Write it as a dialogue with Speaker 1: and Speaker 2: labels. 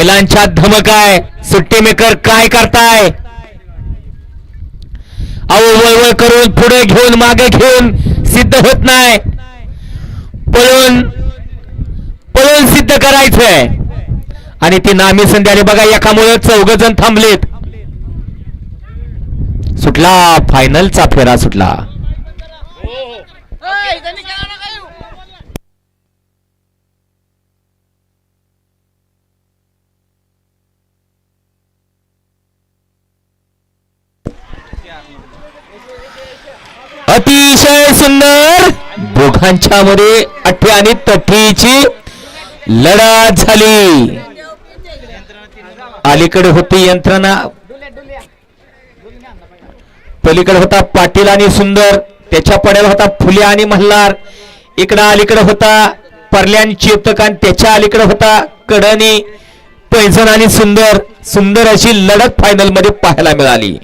Speaker 1: बैलांच्या धमक आहे. सुट्टी मेकर काय करताय? अहो वळवळ करून पुढे घेऊन मागे घेऊन सिद्ध होत नाही. पळून पळून सिद्ध करायचंय. आणि ती नामी संधी आली बघा. एकामुळे 4 जण थांबलेत. सुटला फायनलचा फेरा सुटला. अतिशय सुंदर दोघांच्या मध्ये अट्टी आणि तट्टीची लढत झाली. अलीकडे होती यंत्रणा, पलीकडे होता पाटील आणि सुंदर, त्याच्या पडेल होता फुले आणि मल्हार. इकडे अलीकडे होता परल्यान चेतक आणि त्याच्या अलीकडे होता कडणी पैजण आणि सुंदर. सुंदर अशी लढत फायनल मध्ये पाहायला मिळाली.